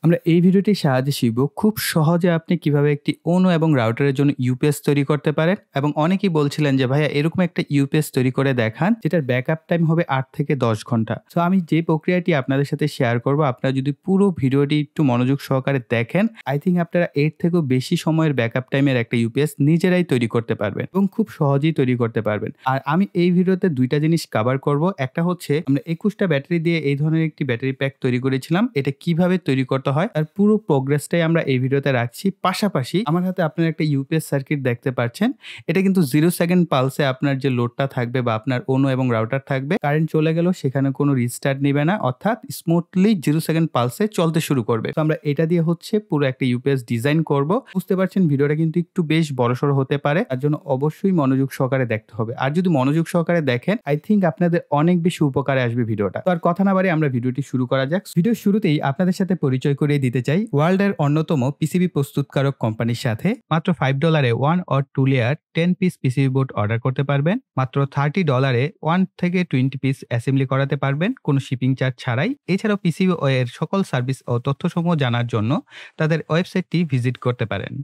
আমরা এই ভিডিওটির সাহায্যে শিখব খুব সহজে আপনি কিভাবে একটি অণু এবং রাউটারের জন্য ইউপিএস তৈরি করতে পারেন। এবং অনেকেই বলছিলেন যে ভাইয়া এরকম একটা ইউপিএস তৈরি করে দেখান যেটার ব্যাকআপ টাইম হবে 8 থেকে 10 ঘন্টা। সো আমি যে প্রক্রিয়াটি আপনাদের সাথে শেয়ার করব, আপনারা যদি পুরো ভিডিওটি একটু মনোযোগ সহকারে দেখেন, আই থিঙ্ক আপনারা এর থেকেও বেশি সময়ের ব্যাকআপ টাইমের একটা ইউপিএস নিজেরাই তৈরি করতে পারবেন এবং খুব সহজেই তৈরি করতে পারবেন। আর আমি এই ভিডিওতে দুইটা জিনিস কভার করব। একটা হচ্ছে আমরা 21টা ব্যাটারি দিয়ে এই ধরনের একটি ব্যাটারি প্যাক তৈরি করেছিলাম, এটা কিভাবে তৈরি করতে হয় তার পুরো প্রোগ্রেসটাই আমরা এই ভিডিওতে রাখছি। পাশাপাশি আমার হাতে আপনারা একটা ইউপিএস সার্কিট দেখতে পাচ্ছেন, এটা কিন্তু 0 সেকেন্ড পালসে আপনার যে লোডটা থাকবে বা আপনার অণু এবং রাউটার থাকবে, কারেন্ট চলে গেল সেখানে কোনো রিস্টার্ট নেবে না, অর্থাৎ স্মুথলি 0 সেকেন্ড পালসে চলতে শুরু করবে। তো আমরা এটা দিয়ে হচ্ছে পুরো একটা ইউপিএস ডিজাইন করব। বুঝতে পারছেন ভিডিওটা কিন্তু একটু বেশ বড়সড় হতে পারে, তার জন্য অবশ্যই মনোযোগ সহকারে দেখতে হবে। আর যদি মনোযোগ সহকারে দেখেন, আই থিঙ্ক আপনাদের অনেক বেশি উপকারে আসবে ভিডিওটা। তো আর কথা না বাড়িয়ে আমরা ভিডিওটি শুরু করা যাক। ভিডিওর শুরুতেই আপনাদের সাথে পরিচয় করিয়ে দিতে চাই ওয়ার্ল্ডের অন্যতম পিসিবি প্রস্তুতকারক কোম্পানির সাথে। মাত্র $5 1 or 2 layer 10 piece PCB board order করতে পারবেন। মাত্র $30 1 থেকে 20 পিস অ্যাসেম্বলি করাতে পারবেন কোনো শিপিং চার্জ ছাড়াই। এছাড়াও পিসিবি এর সকল সার্ভিস ও তথ্যসমূহ জানার জন্য তাদের ওয়েবসাইটটি ভিজিট করতে পারেন।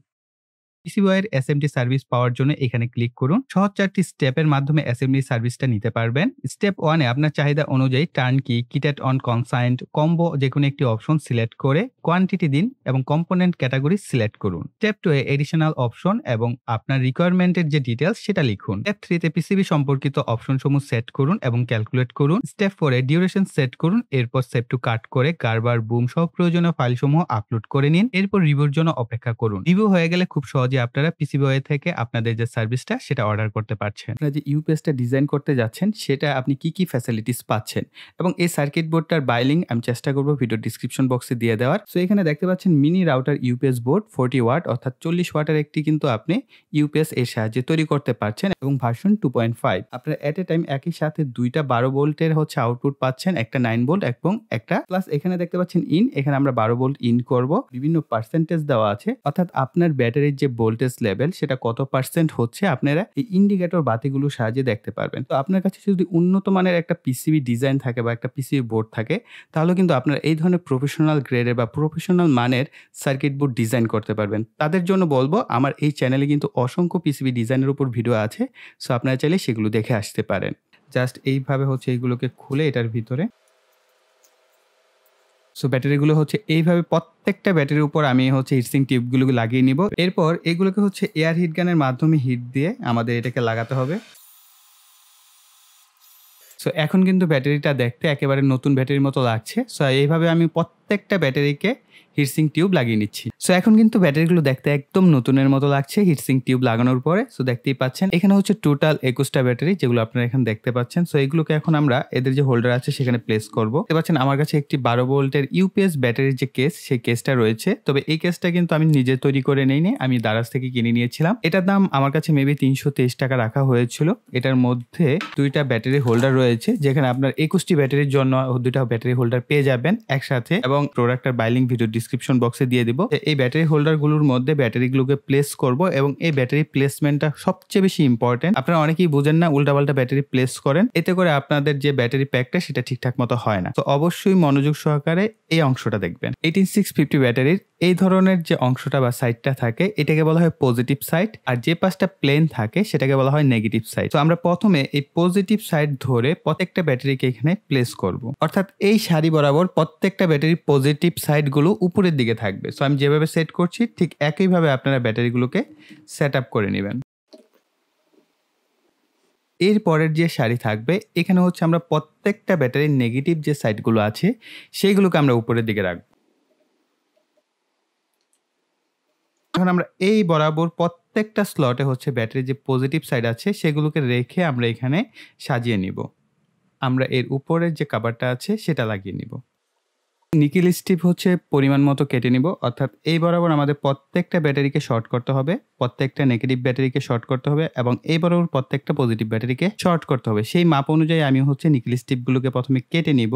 পিসিবিওয়ের এসএমটি সার্ভিস পাওয়ার জন্য এখানে ক্লিক করুন। সহজ 4টি স্টেপের মাধ্যমে অ্যাসেম্বলি সার্ভিসটা নিতে পারবেন। স্টেপ 1 এ আপনার চাহিদা অনুযায়ী টার্ন কি, কিটেড অন কনসাইন্ড, কম্বো যেকোনো একটি অপশন সিলেক্ট করে কোয়ান্টিটি দিন এবং কম্পোনেন্ট ক্যাটাগরি সিলেক্ট করুন। স্টেপ 2 এ এডিশনাল অপশন এবং আপনার রিকোয়ারমেন্টের যে ডিটেইলস সেটা লিখুন। স্টেপ 3 তে পিসিবি সম্পর্কিত অপশনসমূহ সেট করুন এবং ক্যালকুলেট করুন। স্টেপ 4 এ ডিউরেশন সেট করুন। এরপর সেভ টু কাট করে গার্বার, বুম সহ প্রয়োজনীয় ফাইলসমূহ আপলোড করে নিন। এরপর রিভিউর জন্য অপেক্ষা করুন। রিভিউ হয়ে গেলে খুব সহজে আপনারা পিসিবিওয়ে থেকে আপনাদের যে সার্ভিসটা সেটা অর্ডার করতে পারছেন। আপনারা যে ইউপিএসটা ডিজাইন করতে যাচ্ছেন সেটা আপনি কি কি ফ্যাসিলিটিস পাচ্ছেন এবং এই সার্কিট বোর্ডটার বাই লিংক আমি চেষ্টা করব ভিডিও ডিসক্রিপশন বক্সে দিয়ে দেওয়ার। সো এখানে দেখতে পাচ্ছেন mini router UPS board 40 watt অর্থাৎ 40 ওয়াটের একটি কিন্তু আপনি ইউপিএস এর সাহায্যে তৈরি করতে পারছেন এবং ভার্সন 2.5। আপনারা এট এ টাইম একই সাথে দুইটা 12 ভোল্টের হচ্ছে আউটপুট পাচ্ছেন, একটা 9 ভোল্ট এবং একটা প্লাস এখানে দেখতে পাচ্ছেন ইন, এখানে আমরা 12 ভোল্ট ইন করব। বিভিন্ন পার্সেন্টেজ দেওয়া আছে, অর্থাৎ আপনার ব্যাটারির যে ভোল্টেজ লেভেল সেটা কত পার্সেন্ট হচ্ছে আপনারা এই ইন্ডিকেটর বাতিগুলোর সাহায্যে দেখতে পারবেন। তো আপনার কাছে যদি উন্নত মানের একটা পিসিবি ডিজাইন থাকে বা একটা পিসিবি বোর্ড থাকে, তাহলে কিন্তু আপনারা এই ধরনের প্রফেশনাল গ্রেডের বা প্রফেশনাল মানের সার্কিট বোর্ড ডিজাইন করতে পারবেন। তাদের জন্য বলবো আমার এই চ্যানেলে কিন্তু অসংখ্য পিসিবি ডিজাইনের উপর ভিডিও আছে, সো আপনারা চাইলে সেগুলো দেখে আসতে পারেন। জাস্ট এইভাবে হচ্ছে এইগুলোকে খুলে এটার ভিতরে সো ব্যাটারিগুলো হচ্ছে এইভাবে প্রত্যেকটা ব্যাটারির উপর আমি হচ্ছে হিটসিং টিউবগুলো লাগিয়ে নিব। এরপর এগুলোকে হচ্ছে এয়ার হিট গানের মাধ্যমে হিট দিয়ে আমাদের এটাকে লাগাতে হবে। সো এখন কিন্তু ব্যাটারিটা দেখতে একেবারে নতুন ব্যাটারির মতো লাগছে। সো এইভাবে আমি প্রত্যেকটা ব্যাটারিকে হিটসিং টিউব লাগিয়ে নিচ্ছি। সো এখন কিন্তু ব্যাটারিগুলো দেখতে একদম নতুনের মতো লাগছে হিটসিং টিউব লাগানোর পরে। সো দেখতেই পাচ্ছেন এখানে হচ্ছে টোটাল 21টা ব্যাটারি যেগুলো আপনারা এখানে দেখতে পাচ্ছেন। সো এগুলোকে এখন আমরা এদের যে হোল্ডার আছে সেখানে প্লেস করব। দেখতে পাচ্ছেন আমার কাছে একটি 12 ভোল্টের ইউপিএস ব্যাটারির যে কেস, সেই কেসটা রয়েছে। তবে এই কেসটা কিন্তু আমি নিজে তৈরি করে নেইনি, আমি দারাজ থেকে কিনে নিয়েছিলাম। এটার দাম আমার কাছে মেবি 323 টাকা রাখা হয়েছিল। এটার মধ্যে দুইটা ব্যাটারি হোল্ডার রয়েছে, যেখানে আপনার 21টি ব্যাটারির জন্য দুইটা ব্যাটারি হোল্ডার পেয়ে যাবেন একসাথে এবং প্রোডাক্টের বাইলিং ভিডিও ডিসক্রিপশন বক্সে দিয়ে দিব। এই ব্যাটারি হোল্ডারগুলোর মধ্যে ব্যাটারিগুলোকে প্লেস করব এবং এই ব্যাটারি প্লেসমেন্টটা সবচেয়ে বেশি ইম্পর্টেন্ট। আপনারা অনেকেই বুঝেন না, উল্টাপাল্টা ব্যাটারি প্লেস করেন, এতে করে আপনাদের যে ব্যাটারি প্যাকটা সেটা ঠিকঠাক মতো হয় না। তো অবশ্যই মনোযোগ সহকারে এই অংশটা দেখবেন। 18650 ব্যাটারির এই ধরনের যে অংশটা বা সাইডটা থাকে এটাকে বলা হয় পজিটিভ সাইড, আর যে পাশটা প্লেন থাকে সেটাকে বলা হয় নেগেটিভ সাইড। তো আমরা প্রথমে এই পজিটিভ সাইড ধরে প্রত্যেকটা ব্যাটারিকে এখানে প্লেস করব, অর্থাৎ এই সারি বরাবর প্রত্যেকটা ব্যাটারির পজিটিভ সাইডগুলো উপরের দিকে থাকবে। সো আমি যেভাবে সেট করছি ঠিক একইভাবে আপনারা ব্যাটারিগুলোকে সেট আপ করে নেবেন। এর পরের যে সারি থাকবে এখানে হচ্ছে আমরা প্রত্যেকটা ব্যাটারির নেগেটিভ যে সাইডগুলো আছে সেইগুলোকে আমরা উপরের দিকে রাখবো। এখন আমরা এই বরাবর প্রত্যেকটা স্লটে হচ্ছে ব্যাটারির যে পজিটিভ সাইড আছে সেগুলোকে রেখে আমরা এখানে সাজিয়ে নিব। আমরা এর উপরের যে কভারটা আছে সেটা লাগিয়ে নিব। নিকেল স্ট্রিপ হচ্ছে পরিমাণ মতো কেটে নিব, অর্থাৎ এই বরাবর আমাদের প্রত্যেকটা ব্যাটারিকে শর্ট করতে হবে, প্রত্যেকটা নেগেটিভ ব্যাটারিকে শর্ট করতে হবে এবং এই বরাবর প্রত্যেকটা পজিটিভ ব্যাটারিকে শর্ট করতে হবে। সেই মাপ অনুযায়ী আমি হচ্ছে নিকেল স্ট্রিপগুলোকে প্রথমে কেটে নিব।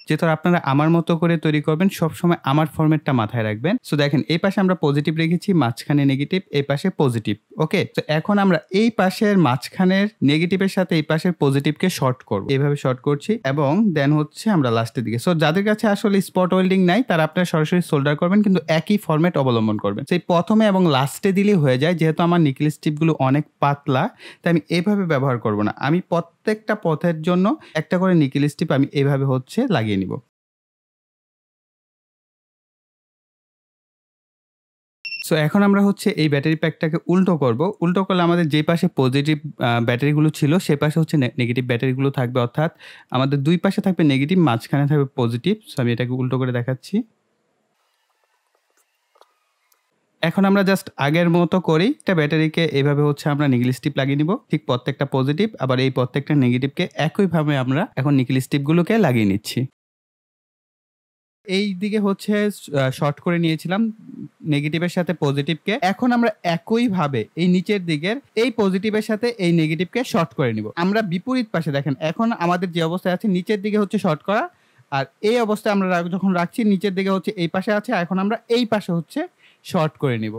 যেহেতু আপনারা আমার মতো করে তৈরি করবেন, সবসময় আমার ফরম্যাটটা মাথায় রাখবেন। সো দেখেন এই পাশে আমরা পজিটিভ রেখেছি, মাঝখানে নেগেটিভ, এই পাশে পজিটিভ। ওকে, তো এখন আমরা এই পাশের মাঝখানের নেগেটিভের সাথে এই পাশের পজিটিভকে শর্ট করব, এইভাবে শর্ট করছি এবং দেন হচ্ছে আমরা লাস্টের দিকে। সো যাদের কাছে আসলে স্পট ওয়েল্ডিং নাই তারা আপনারা সরাসরি সোল্ডার করবেন, কিন্তু একই ফরম্যাট অবলম্বন করবেন। সেই প্রথমে এবং লাস্টে দিলেই হয়ে যায়। যেহেতু আমার নিকেল স্ট্রিপগুলো অনেক পাতলা, তাই আমি এভাবে ব্যবহার করব না। আমি প্রত্যেকটা পথের জন্য একটা করে নিকেল স্ট্রিপ আমি এভাবে হচ্ছে লাগিয়ে নিব। সো এখন আমরা হচ্ছে এই ব্যাটারি প্যাকটাকে উল্টো করব। উল্টো করলে আমাদের যে পাশে পজিটিভ ব্যাটারিগুলো ছিল সে পাশে হচ্ছে নেগেটিভ ব্যাটারিগুলো থাকবে, অর্থাৎ আমাদের দুই পাশে থাকবে নেগেটিভ, মাঝখানে থাকবে পজিটিভ। সো আমি এটাকে উল্টো করে দেখাচ্ছি। এখন আমরা জাস্ট আগের মতো করেই একটা ব্যাটারিকে এভাবে হচ্ছে আমরা নিকেল স্ট্রিপ লাগিয়ে নিব। ঠিক প্রত্যেকটা পজিটিভ আবার এই প্রত্যেকটা নেগেটিভকে একইভাবে আমরা এখন নিকেল স্ট্রিপগুলোকে লাগিয়ে নিচ্ছি। এই দিকে হচ্ছে শর্ট করে নিয়েছিলাম নেগেটিভের সাথে পজিটিভকে। এখন আমরা একইভাবে এই নিচের দিকের এই পজিটিভের সাথে এই নেগেটিভকে শর্ট করে নিব। আমরা বিপরীত পাশে দেখেন এখন আমাদের যে অবস্থায় আছে নিচের দিকে হচ্ছে শর্ট করা, আর এই অবস্থায় আমরা যখন রাখছি নিচের দিকে হচ্ছে এই পাশে আছে, এখন আমরা এই পাশে হচ্ছে শর্ট করে নিব।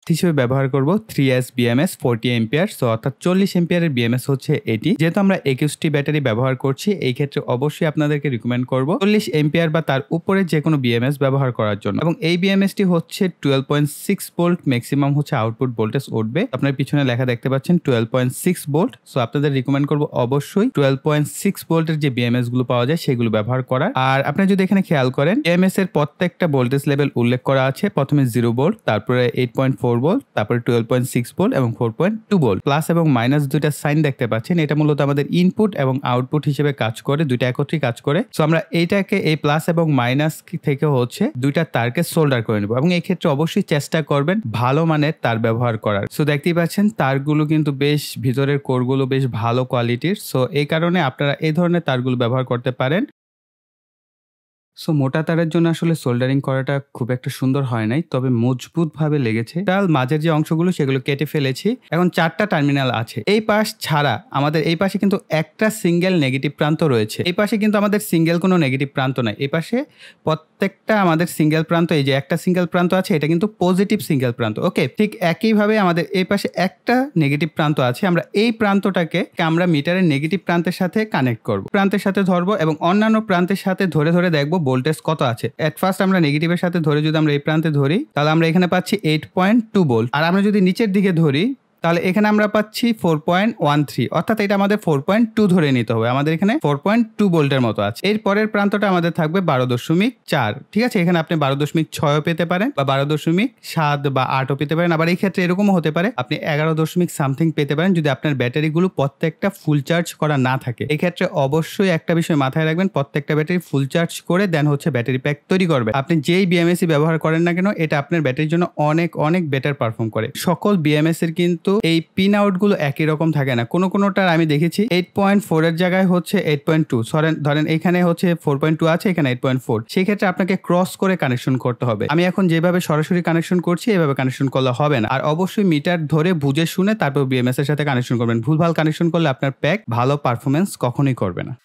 হিসেবে ব্যবহার করব 3S BMS 40 এম্পিয়ার, সো অর্থাৎ 40 এম্পিয়ারের বিএমএস হচ্ছে এটি। যেহেতু আমরা 21টি ব্যাটারি ব্যবহার করছি, এই ক্ষেত্রে অবশ্যই আপনাদেরকে রিকমেন্ড করব 40 এম্পিয়ার বা তার উপরে যে কোনো বিএমএস ব্যবহার করার জন্য। এবং এই বিএমএসটি হচ্ছে 12.6 ভোল্ট ম্যাক্সিমাম হচ্ছে আউটপুট ভোল্টেজ উঠবে। আপনার পিছনে লেখা দেখতে পাচ্ছেন 12.6 ভোল্ট। সো আপনাদের রিকমেন্ড করব অবশ্যই 12.6 ভোল্টের যে বিএমএস গুলো পাওয়া যায় সেগুলো ব্যবহার করার। আর আপনি যদি এখানে খেয়াল করেন বিএমএস এর প্রত্যেকটা ভোল্টেজ লেভেল উল্লেখ করা আছে। প্রথমে 0 ভোল্ট, তারপরে 8.4 ভোল্ট, তারপরে 12.6 ভোল্ট এবং 4.2 ভোল্ট। প্লাস এবং মাইনাস দুইটা সাইন দেখতে পাচ্ছেন, এটা মূলত আমাদের ইনপুট এবং আউটপুট হিসেবে কাজ করে, দুইটা একত্রে কাজ করে। সো আমরা এইটাকে এই প্লাস এবং মাইনাস থেকে হচ্ছে দুইটা তারকে সোল্ডার করে নেব এবং এই ক্ষেত্রে অবশ্যই চেষ্টা করবেন ভালো মানের তার ব্যবহার করার। সো দেখতেই পাচ্ছেন তারগুলো কিন্তু বেশ, ভিতরের কোরগুলো বেশ ভালো কোয়ালিটির। সো এই কারণে আপনারা এই ধরনের তারগুলো ব্যবহার করতে পারেন। সো মোটা তারের জন্য আসলে সোল্ডারিং করাটা খুব একটা সুন্দর হয় নাই, তবে মজবুতভাবে লেগেছে। তার মাঝের যে অংশগুলো সেগুলো কেটে ফেলেছি। এখন 4টা টার্মিনাল আছে। এই পাশ ছাড়া আমাদের এই পাশে কিন্তু একটা সিঙ্গেল নেগেটিভ প্রান্ত রয়েছে। এই পাশে কিন্তু আমাদের সিঙ্গেল কোনো নেগেটিভ প্রান্ত নাই। এই পাশে প্রত্যেকটা আমাদের সিঙ্গেল প্রান্ত, এই যে একটা সিঙ্গেল প্রান্ত আছে এটা কিন্তু পজিটিভ সিঙ্গেল প্রান্ত। ওকে, ঠিক একইভাবে আমাদের এই পাশে একটা নেগেটিভ প্রান্ত আছে। আমরা এই প্রান্তটাকে আমরা মিটারের নেগেটিভ প্রান্তের সাথে কানেক্ট করব, প্রান্তের সাথে ধরবো এবং অন্যান্য প্রান্তের সাথে ধরে ধরে দেখবো ভোল্টেজ কত আছে। এট ফার্স্ট আমরা নেগেটিভের সাথে ধরে যদি আমরা এই প্রান্তে ধরি তাহলে আমরা এখানে পাচ্ছি 8.2 ভোল্ট, আর আমরা যদি নিচের দিকে ধরি তাহলে এখানে আমরা পাচ্ছি 4.13, অর্থাৎ এটা আমাদের 4.2 ধরে নিতে হবে। আমাদের এখানে 4.2 ভোল্টের মতো আছে। এর পরের প্রান্তটা আমাদের থাকবে 12.4। ঠিক আছে, এখানে আপনি 12.6ও পেতে পারেন বা 12.7 বা 8ও পেতে পারেন। আবার এই ক্ষেত্রে এরকমও হতে পারে আপনি 11 সামথিং পেতে পারেন যদি আপনার ব্যাটারিগুলো প্রত্যেকটা ফুল চার্জ করা না থাকে। এই ক্ষেত্রে অবশ্যই একটা বিষয় মাথায় রাখবেন, প্রত্যেকটা ব্যাটারি ফুল চার্জ করে দেন হচ্ছে ব্যাটারি প্যাক তৈরি করবে। আপনি যেই বিএমএসই ব্যবহার করেন না কেন এটা আপনার ব্যাটারির জন্য অনেক অনেক বেটার পারফর্ম করে। সকল বিএমএস এর কিন্তু এই পিন আউট গুলো একই রকম থাকে না। কোনোটার আমি দেখেছি 8.4 এর জায়গায় হচ্ছে 8.2, ধরেন এখানে হচ্ছে 4.2 আছে, এখানে 8.4। সেই ক্ষেত্রে আপনাকে ক্রস করে কানেকশন করতে হবে। আমি এখন যেভাবে সরাসরি কানেকশন করছি এভাবে কানেকশন করলে হবে না। আর অবশ্যই মিটার ধরে বুঝে শুনে তারপর বিএমএস এর সাথে কানেকশন করবেন। ভুলভাল কানেকশন করলে আপনার প্যাক ভালো পারফরমেন্স কখনোই করবে না।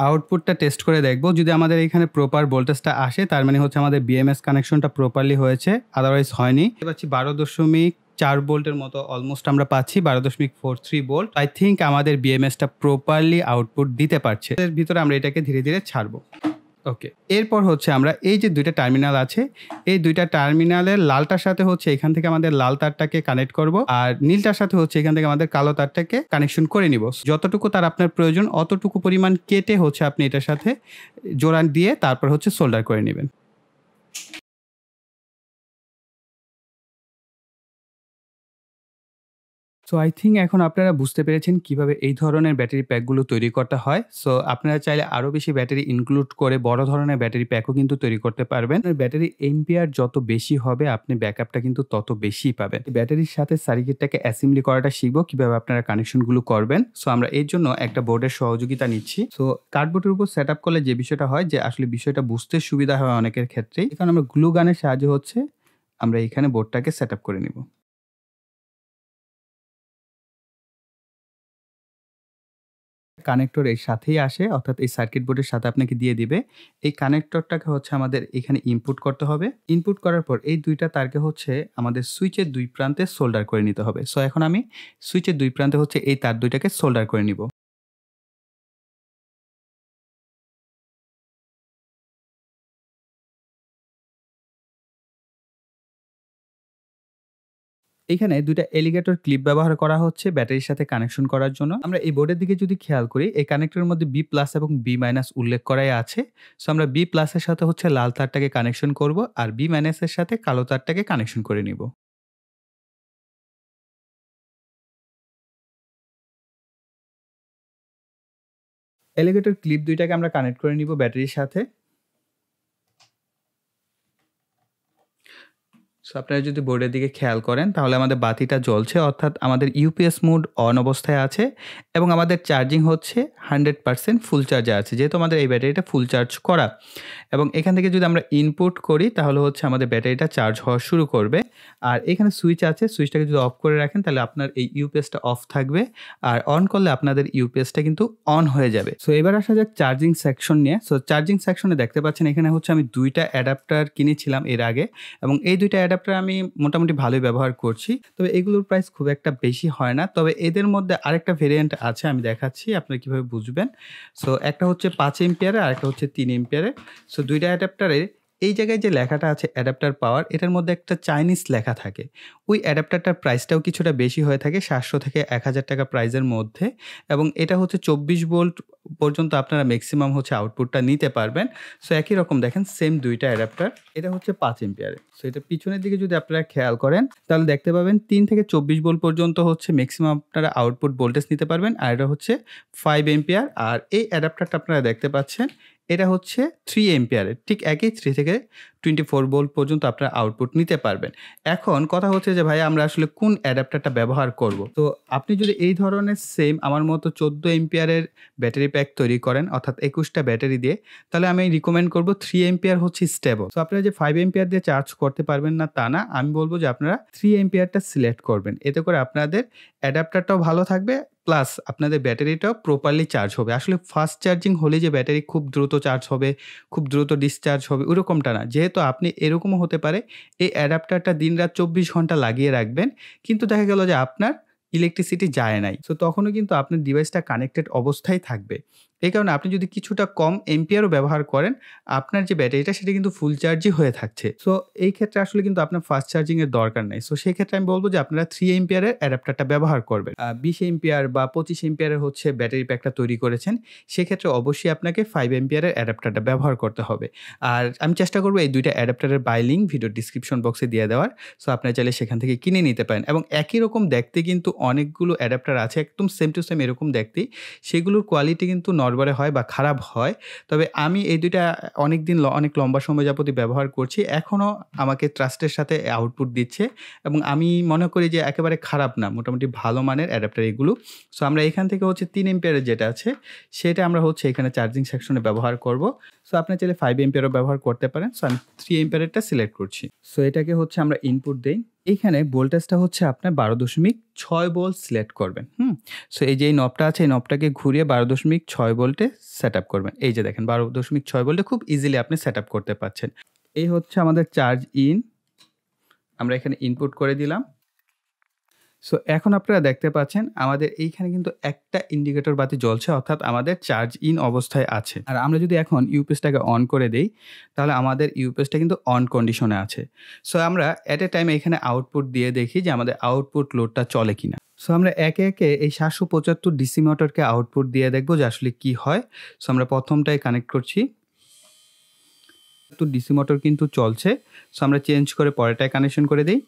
আউটপুটটা টেস্ট করে দেখবো, যদি আমাদের এখানে প্রপার ভোল্টেজটা আসে তার মানে হচ্ছে আমাদের বিএমএস কানেকশনটা প্রপারলি হয়েছে, আদারওয়াইজ হয়নি। পাচ্ছি 12.4 ভোল্টের মতো অলমোস্ট আমরা পাচ্ছি, 12.43 ভোল্ট। আই থিঙ্ক আমাদের বিএমএসটা প্রপারলি আউটপুট দিতে পারছে। এর ভিতরে আমরা এটাকে ধীরে ধীরে ছাড়বো। ওকে, এরপর হচ্ছে আমরা এই যে দুইটা টার্মিনাল আছে এই দুইটা টার্মিনালের লালটার সাথে হচ্ছে এখান থেকে আমাদের লাল তারটাকে কানেক্ট করব, আর নীলটার সাথে হচ্ছে এখান থেকে আমাদের কালো তারটাকে কানেকশন করে নিব। যতটুকু তার আপনার প্রয়োজন অতটুকু পরিমাণ কেটে হচ্ছে আপনি এটার সাথে জোড়া দিয়ে তারপর হচ্ছে সোল্ডার করে নেবেন। সো আই থিংক এখন আপনারা বুঝতে পেরেছেন কিভাবে এই ধরনের ব্যাটারি প্যাকগুলো তৈরি করতে হয়। সো আপনারা চাইলে আরো বেশি ব্যাটারি ইনক্লুড করে বড় ধরনের ব্যাটারি প্যাকও কিন্তু তৈরি করতে পারবেন। ব্যাটারি এম্পিয়ার যত বেশি হবে আপনি ব্যাকআপটা কিন্তু তত বেশিই পাবেন। ব্যাটারির সাথে সার্কিটটাকে অ্যাসেম্বলি করাটা শিখবো কিভাবে আপনারা কানেকশনগুলো করবেন। সো আমরা এর জন্য একটা বোর্ডের সহযোগিতা নিচ্ছি। সো কার্ডবোর্ডের উপর সেটআপ করলে যে বিষয়টা হয় যে আসলে বিষয়টা বুঝতে সুবিধা হয় অনেকের ক্ষেত্রেই। এখানে আমরা গ্লু গানের সাহায্য হচ্ছে আমরা এখানে বোর্ডটাকে সেটআপ করে নিব। কানেক্টর এর সাথেই আসে অর্থাৎ এই সার্কিট বোর্ডের সাথে আপনাকে দিয়ে দিবে। এই কানেক্টরটাকে হচ্ছে আমাদের এখানে ইনপুট করতে হবে। ইনপুট করার পর এই ২ টা তারকে হচ্ছে আমাদের সুইচের ২ প্রান্তে সোল্ডার করে নিতে হবে। সো এখন আমি সুইচের ২ প্রান্তে হচ্ছে এই তার ২ টাকে সোল্ডার করে নিব। এখানে ২ টা এলিগেটর ক্লিপ ব্যবহার করা হচ্ছে ব্যাটারির সাথে কানেকশন করার জন্য। আমরা এই বোর্ডের দিকে যদি খেয়াল করি, এই কানেক্টরের মধ্যে B+ এবং B- উল্লেখ করাই আছে। সো আমরা B+ এর সাথে হচ্ছে লাল তারটাকে কানেকশন করব আর B- এর সাথে কালো তারটাকে কানেকশন করে নিব। এলিগেটর ক্লিপ ২ টাকে আমরা কানেক্ট করে নিব ব্যাটারির সাথে। সো আপনারা যদি বোর্ডের দিকে খেয়াল করেন তাহলে আমাদের বাতিটা জ্বলছে অর্থাৎ আমাদের ইউপিএস মোড অন অবস্থায় আছে এবং আমাদের চার্জিং হচ্ছে 100% ফুল চার্জে আছে যেহেতু আমাদের এই ব্যাটারিটা ফুল চার্জ করা এবং এখান থেকে যদি আমরা ইনপুট করি তাহলে হচ্ছে আমাদের ব্যাটারিটা চার্জ হওয়া শুরু করবে আর এখানে সুইচ আছে সুইচটাকে যদি অফ করে রাখেন তাহলে আপনার এই ইউপিএসটা অফ থাকবে আর অন করলে আপনাদের ইউপিএসটা কিন্তু অন হয়ে যাবে। সো এবার আসা যাক চার্জিং সেকশন নিয়ে। সো চার্জিং সেকশনে দেখতে পাচ্ছেন এখানে হচ্ছে আমি ২টা অ্যাডাপ্টার কিনেছিলাম এর আগে এবং এই ২টা অ্যাডাপ্টার আমি মোটামুটি ভালোই ব্যবহার করছি। তবে এগুলোর প্রাইস খুব একটা বেশি হয় না। তবে এদের মধ্যে আরেকটা ভেরিয়েন্ট আছে আমি দেখাচ্ছি আপনারা কিভাবে বুঝবেন। সো একটা হচ্ছে ৫ এম্পিয়ারের আরেকটা হচ্ছে ৩ এম্পিয়ারের। সো ২ টা অ্যাডাপ্টারে এই জায়গায় যে লেখাটা আছে অ্যাডাপ্টার পাওয়ার এটার মধ্যে একটা চাইনিজ লেখা থাকে। ওই অ্যাডাপ্টারটার প্রাইসটাও কিছুটা বেশি হয়ে থাকে ৭০০ থেকে ৳১,০০০ প্রাইসের মধ্যে এবং এটা হচ্ছে ২৪ ভোল্ট পর্যন্ত আপনারা মেক্সিমাম হচ্ছে আউটপুটটা নিতে পারবেন। সো একই রকম দেখেন সেম ২ টা অ্যাডাপ্টার। এটা হচ্ছে ৫ এম্পিয়ারের। সো এটা পিছনের দিকে যদি আপনারা খেয়াল করেন তাহলে দেখতে পাবেন ৩ থেকে ২৪ ভোল্ট পর্যন্ত হচ্ছে মেক্সিমাম আপনারা আউটপুট ভোল্টেজ নিতে পারবেন। আর এটা হচ্ছে ৫ এম্পিয়ার আর এই অ্যাডাপ্টারটা আপনারা দেখতে পাচ্ছেন এটা হচ্ছে ৩ এম্পিয়ারের। ঠিক একই ৩ থেকে 24 ভোল্ট পর্যন্ত আপনারা আউটপুট নিতে পারবেন। এখন কথা হচ্ছে যে ভাই আমরা আসলে কোন অ্যাডাপ্টারটা ব্যবহার করব? তো আপনি যদি এই ধরনের সেম আমার মতো ১৪ এম্পিয়ারের ব্যাটারি প্যাক তৈরি করেন অর্থাৎ ২১ টা ব্যাটারি দিয়ে তাহলে আমি রিকমেন্ড করব ৩ এম্পিয়ার হচ্ছে স্টেবল। সো আপনারা যে ৫ এম্পিয়ার দিয়ে চার্জ করতে পারবেন না তা না। আমি বলব যে আপনারা ৩ এম্পিয়ারটা সিলেক্ট করবেন। এতে করে আপনাদের অ্যাডাপ্টারটাও ভালো থাকবে প্লাস আপনাদের ব্যাটারিটাও প্রপারলি চার্জ হবে। আসলে ফাস্ট চার্জিং হলে যে ব্যাটারি খুব দ্রুত চার্জ হবে, খুব দ্রুত ডিসচার্জ হবে ওরকমটা না। যেহেতু আপনি এরকমও হতে পারে এই অ্যাডাপ্টারটা দিনরাত ২৪ ঘন্টা লাগিয়ে রাখবেন। কিন্তু দেখা গেল যে আপনার ইলেকট্রিসিটি যায় নাই। সো তখনও কিন্তু আপনার ডিভাইসটা কানেক্টেড অবস্থায় থাকবে। এই কারণে আপনি যদি কিছুটা কম এম্পিয়ারও ব্যবহার করেন, আপনার যে ব্যাটারিটা সেটা কিন্তু ফুল চার্জই হয়ে থাকছে। সো এই ক্ষেত্রে আসলে কিন্তু আপনার ফাস্ট চার্জিং এর দরকার নাই। সো সেক্ষেত্রে আমি বলব যে আপনারা ৩ এম্পিয়ারের অ্যাডাপ্টারটা ব্যবহার করবেন। ২০ এম্পিয়ার বা ২৫ এম্পিয়ারের হচ্ছে ব্যাটারি প্যাকটা তৈরি করেছেন, সেক্ষেত্রে অবশ্যই আপনাকে ৫ এম্পিয়ারের অ্যাডাপ্টারটা ব্যবহার করতে হবে। আর আমি চেষ্টা করব এই ২ টা অ্যাডাপ্টারের বাই লিঙ্ক ভিডিওর ডেসক্রিপশন বক্সে দিয়ে দেওয়ার। সো আপনারা চাইলে সেখান থেকে কিনে নিতে পারেন এবং একই রকম দেখতে কিন্তু অনেকগুলো অ্যাডাপ্টার আছে একদম সেম টু সেম এরকম দেখতেই। সেগুলোর কোয়ালিটি কিন্তু নড়বড়ে হয় বা খারাপ হয়। তবে আমি এই ২ টা অনেক লম্বা সময় যাবতই ব্যবহার করছি। এখনো আমাকে ট্রাস্টের সাথে আউটপুট দিচ্ছে এবং আমি মনে করি যে একেবারে খারাপ না। মোটামুটি ভালো মানের অ্যাডাপ্টার এগুলো। সো আমরা এখান থেকে হচ্ছে ৩ এম্পিয়ারের যেটা আছে সেটা আমরা হচ্ছে এখানে চার্জিং সেকশনে ব্যবহার করব। সো আপনি চাইলে ৫ এম্পিয়ারও ব্যবহার করতে পারেন। সো আমি ৩ এম্পিয়ারেরটা সিলেক্ট করছি। সো এটাকে হচ্ছে আমরা ইনপুট দেই। এইখানে ভোল্টেজটা হচ্ছে আপনার ১২.৬ ভোল্ট সিলেক্ট করবেন। সো এই যে এই নবটা আছে এই নবটাকে ঘুরিয়ে ১২.৬ ভোল্টে সেটআপ করবেন। এই যে দেখেন ১২.৬ ভোল্টে খুব ইজিলি আপনি সেটআপ করতে পারছেন। এই হচ্ছে আমাদের চার্জ ইন। আমরা এখানে ইনপুট করে দিলাম। সো এখন আপনারা দেখতে পাচ্ছেন আমাদের এইখানে কিন্তু একটা ইন্ডিকেটর বাতি জ্বলছে অর্থাৎ আমাদের চার্জ ইন অবস্থায় আছে। আর আমরা যদি এখন ইউপিএসটাকে অন করে দেই তাহলে আমাদের ইউপিএসটা কিন্তু অন কন্ডিশনে আছে। সো আমরা এট এ টাইম এখানে আউটপুট দিয়ে দেখি যে আমাদের আউটপুট লোডটা চলে কিনা। সো আমরা একে, একে এই ৭৭৫ ডিসি মোটরকে আউটপুট দিয়ে দেখব যে আসলে কি হয়। সো আমরা ১ম টায় কানেক্ট করছি। তো ডিসি মোটর কিন্তু চলছে। সো আমরা চেঞ্জ করে পরেরটায় কানেকশন করে দেই।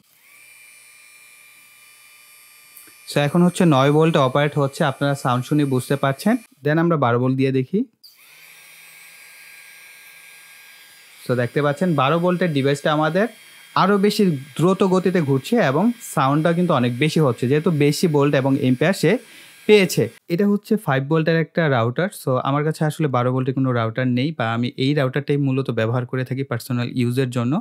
সো এখন হচ্ছে 9 ভোল্টে অপারেট হচ্ছে, আপনারা সাউন্ড শুনে বুঝতে পারছেন। দেন আমরা 12 ভোল্ট দিয়ে দেখি। সো দেখতে পাচ্ছেন 12 ভোল্টের ডিভাইসটা আমাদের আরও বেশি দ্রুত গতিতে ঘুরছে এবং সাউন্ডটা কিন্তু অনেক বেশি হচ্ছে, যেহেতু বেশি ভোল্ট এবং এম্পিয়ার সে পেয়েছে। এটা হচ্ছে 5 ভোল্টের একটা রাউটার। সো আমার কাছে আসলে 12 ভোল্টের কোনো রাউটার নেই, বা আমি এই রাউটারটাই মূলত ব্যবহার করে থাকি পার্সোনাল ইউজের জন্য,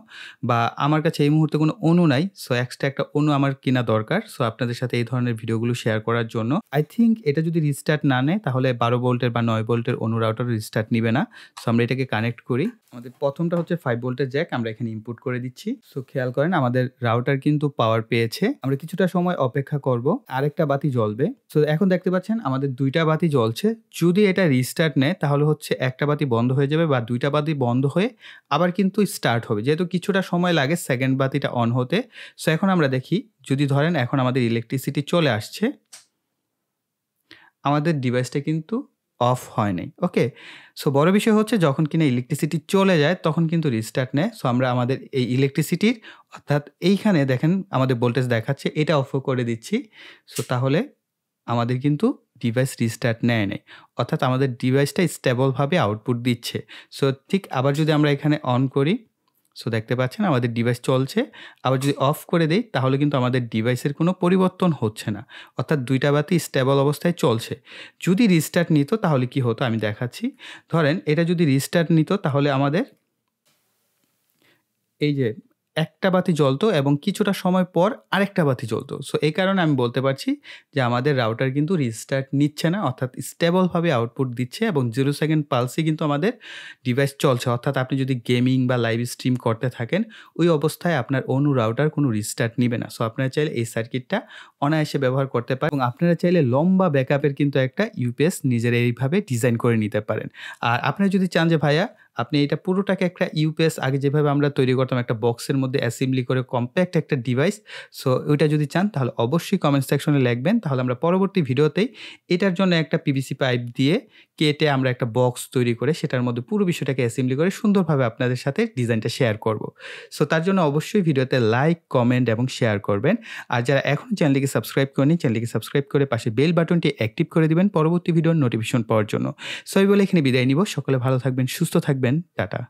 বা আমার কাছে এই মুহূর্তে কোনো অণু নাই। সো এক্সট্রা একটা অণু আমার কিনা দরকার। সো আপনাদের সাথে এই ধরনের ভিডিওগুলো শেয়ার করার জন্য। আই থিংক এটা যদি রিস্টার্ট না নেয় তাহলে 12 ভোল্টের বা 9 ভোল্টের অণু রাউটার রিস্টার্ট নিবে না। সো আমরা এটাকে কানেক্ট করি। আমাদের প্রথমটা হচ্ছে 5 ভোল্টের জ্যাক, আমরা এখানে ইনপুট করে দিচ্ছি। সো খেয়াল করেন আমাদের রাউটার কিন্তু পাওয়ার পেয়েছে। আমরা কিছুটা সময় অপেক্ষা করব, আরেকটা বাতি জ্বলবে। সো এখন দেখতে পাচ্ছেন আমাদের 2টা বাতি জ্বলছে। যদি এটা রিস্টার্ট নেয় তাহলে হচ্ছে একটা বাতি বন্ধ হয়ে যাবে, বা 2টা বাতি বন্ধ হয়ে আবার কিন্তু স্টার্ট হবে, যেহেতু কিছুটা সময় লাগে সেকেন্ড বাতিটা অন হতে। সো এখন আমরা দেখি, যদি ধরেন এখন আমাদের ইলেকট্রিসিটি চলে আসছে, আমাদের ডিভাইসটা কিন্তু অফ হয় নাই। ওকে? সো বড় বিষয় হচ্ছে যখন কিনা ইলেকট্রিসিটি চলে যায় তখন কিন্তু রিস্টার্ট নেয়। সো আমরা আমাদের এই ইলেকট্রিসিটির, অর্থাৎ এইখানে দেখেন আমাদের ভোল্টেজ দেখাচ্ছে, এটা অফও করে দিচ্ছি। সো তাহলে আমাদের কিন্তু ডিভাইস রিস্টার্ট নেয় নাই। অর্থাৎ আমাদের ডিভাইসটা স্টেবলভাবে আউটপুট দিচ্ছে। সো ঠিক আবার যদি আমরা এখানে অন করি, সো দেখতে পাচ্ছেন আমাদের ডিভাইস চলছে। আবার যদি অফ করে দেই তাহলে কিন্তু আমাদের ডিভাইসের কোনো পরিবর্তন হচ্ছে না। অর্থাৎ 2টা বাতি স্টেবল অবস্থায় চলছে। যদি রিস্টার্ট নিত তাহলে কি হতো আমি দেখাচ্ছি। ধরেন এটা যদি রিস্টার্ট নিত তাহলে আমাদের এই যে একটা বাতি জ্বলতো এবং কিছুটা সময় পর আরেকটা বাতি জ্বলতো। সো এই কারণে আমি বলতে পারছি যে আমাদের রাউটার কিন্তু রিস্টার্ট নিচ্ছে না, অর্থাৎ স্টেবলভাবে আউটপুট দিচ্ছে এবং 0 সেকেন্ড পালসে কিন্তু আমাদের ডিভাইস চলছে। অর্থাৎ আপনি যদি গেমিং বা লাইভ স্ট্রিম করতে থাকেন, ওই অবস্থায় আপনার অন্য রাউটার কোনো রিস্টার্ট নিবে না। সো আপনারা চাইলে এই সার্কিটটা অনায়াসে ব্যবহার করতে পারেন, এবং আপনারা চাইলে লম্বা ব্যাকআপের কিন্তু একটা ইউপিএস নিজেরা এইভাবে ডিজাইন করে নিতে পারেন। আর আপনারা যদি চান যে ভাইয়া আপনি এটা পুরোটাকে একটা ইউপিএস আগে যেভাবে আমরা তৈরি করতাম একটা বক্সের মধ্যে অ্যাসেম্বলি করে কম্প্যাক্ট একটা ডিভাইস, সো ওইটা যদি চান তাহলে অবশ্যই কমেন্ট সেকশনে লিখবেন। তাহলে আমরা পরবর্তী ভিডিওতেই এটার জন্য একটা পিভিসি পাইপ দিয়ে কেটে আমরা একটা বক্স তৈরি করে সেটার মধ্যে পুরো বিষয়টাকে অ্যাসেম্বলি করে সুন্দরভাবে আপনাদের সাথে ডিজাইনটা শেয়ার করব। সো তার জন্য অবশ্যই ভিডিওতে লাইক, কমেন্ট এবং শেয়ার করবেন। আর যারা এখনও চ্যানেলটিকে সাবস্ক্রাইব করেনি, চ্যানেলটিকে সাবস্ক্রাইব করে পাশে বেল বাটনটি অ্যাক্টিভ করে দিবেন পরবর্তী ভিডিওর নোটিফিকেশন পাওয়ার জন্য। সো এই বলে এখানে বিদায় নিব। সকলে ভালো থাকবেন, সুস্থ থাকবেন। টাটা।